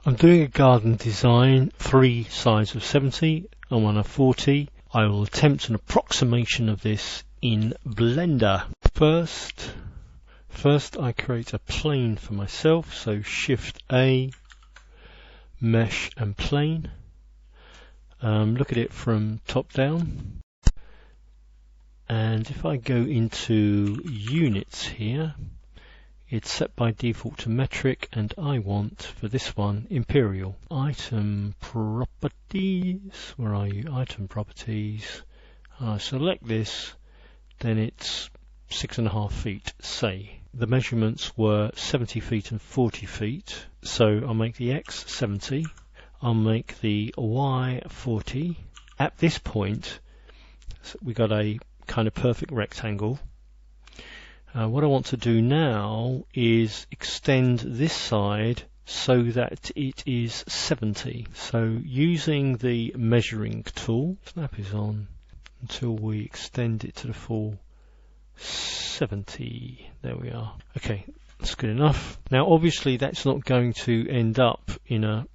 I'm doing a garden design, 3 sides of 70, I'm on a 40. I will attempt an approximation of this in Blender. First I create a plane for myself, so Shift A, Mesh and Plane. Look at it from top down. And if I go into units here, it's set by default to metric, and I want, for this one, imperial. Item properties, where are you? Item properties. I select this, then it's 6.5 feet, say. The measurements were 70 feet and 40 feet, so I'll make the X 70, I'll make the Y 40. At this point, we got a kind of perfect rectangle. What I want to do now is extend this side so that it is 70. So using the measuring tool, snap is on until we extend it to the full 70. There we are. Okay, that's good enough. Now obviously that's not going to end up in a,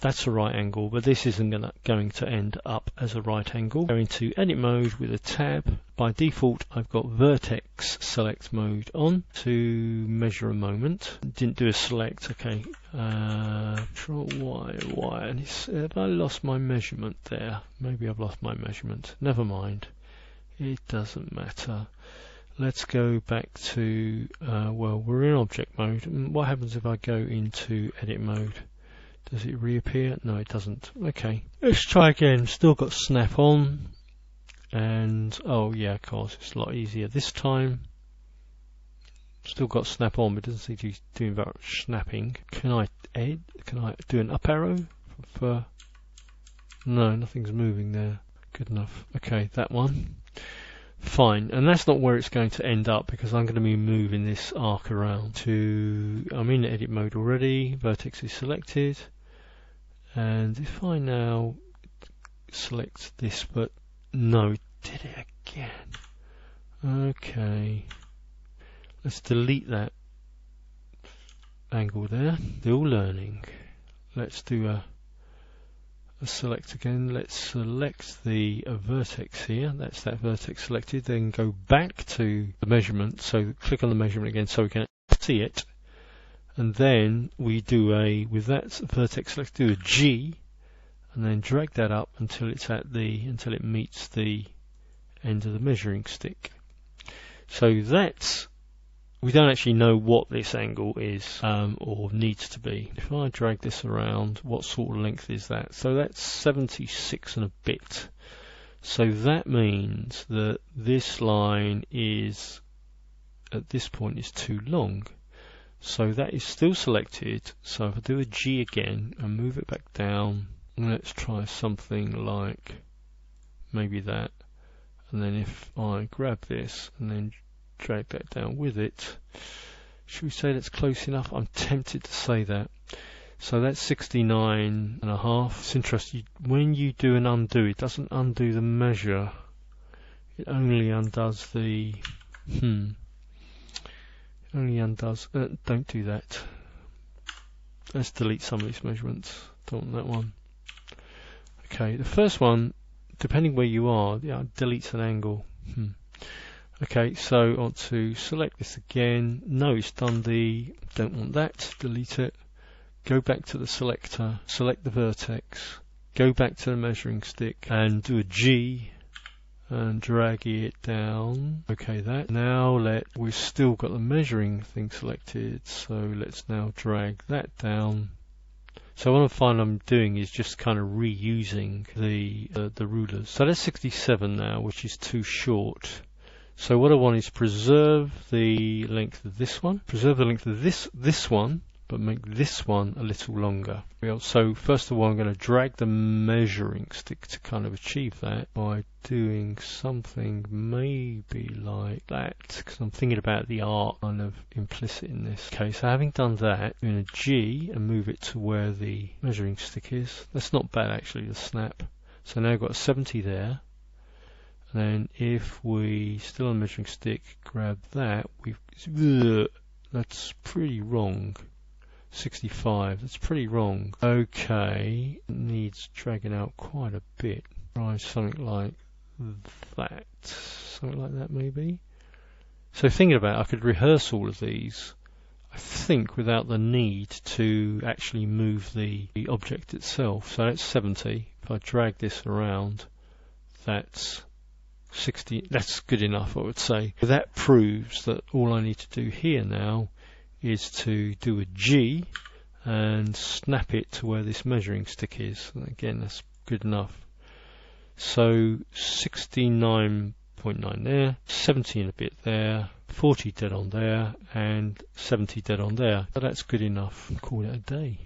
that's a right angle, but this isn't going to end up as a right angle. Go into edit mode with a tab. By default I've got vertex select mode on. To measure a moment, didn't do a select. Okay, Control Y, and have I lost my measurement there? Maybe I've lost my measurement. Never mind, it doesn't matter. Let's go back to well, we're in object mode. What happens if I go into edit mode? Does it reappear? No, it doesn't. Okay, let's try again. Still got snap on, and oh yeah, of course, it's a lot easier this time. Still got snap on, but it doesn't seem to be doing very much snapping. Can I edit? Can I do an up arrow for? No, nothing's moving there. Good enough. Okay, that one. Fine, and that's not where it's going to end up, because I'm going to be moving this arc around to, I'm in edit mode already, vertex is selected, and if I now select this, but no, it did it again. Okay, let's delete that angle there. Still learning. Let's do a select again. Let's select the vertex here. That's that vertex selected. Then go back to the measurement. So click on the measurement again so we can see it. And then we do a, with that vertex select, do a G, and then drag that up until it's at the, until it meets the end of the measuring stick. So that's, we don't actually know what this angle is or needs to be. If I drag this around, what sort of length is that? So that's 76 and a bit. So that means that this line is, at this point, is too long. So that is still selected. So if I do a G again and move it back down, let's try something like maybe that. And then if I grab this and then drag that down with it, should we say that's close enough? I'm tempted to say that. So that's 69.5. It's interesting, when you do an undo, it doesn't undo the measure, it only undoes the only undoes don't do that. Let's delete some of these measurements. Don't want that one. Okay, the first one, depending where you are, yeah, deletes an angle. Okay, so I want to select this again. No, it's done the, don't want that, delete it. Go back to the selector, select the vertex, go back to the measuring stick and do a G and drag it down. Okay, that. Now we've still got the measuring thing selected, so let's now drag that down. So what I find I'm doing is just kind of reusing the rulers. So that's 67 now, which is too short. So what I want is preserve the length of this one, preserve the length of this one, but make this one a little longer. So first of all, I'm going to drag the measuring stick to kind of achieve that by doing something maybe like that, because I'm thinking about the arc kind of implicit in this. Okay, so having done that, I'm going to G and move it to where the measuring stick is. That's not bad actually, the snap. So now I've got 70 there. Then if we, still on the measuring stick, grab that, that's pretty wrong. 65. That's pretty wrong. Okay, it needs dragging out quite a bit. Try something like that. Something like that maybe. So thinking about it, I could rehearse all of these, I think, without the need to actually move the object itself. So that's 70. If I drag this around, that's 60. That's good enough, I would say. That proves that all I need to do here now is to do a G and snap it to where this measuring stick is. And again, that's good enough. So 69.9 there, 70 and a bit there, 40 dead on there, and 70 dead on there. So that's good enough. Call it a day.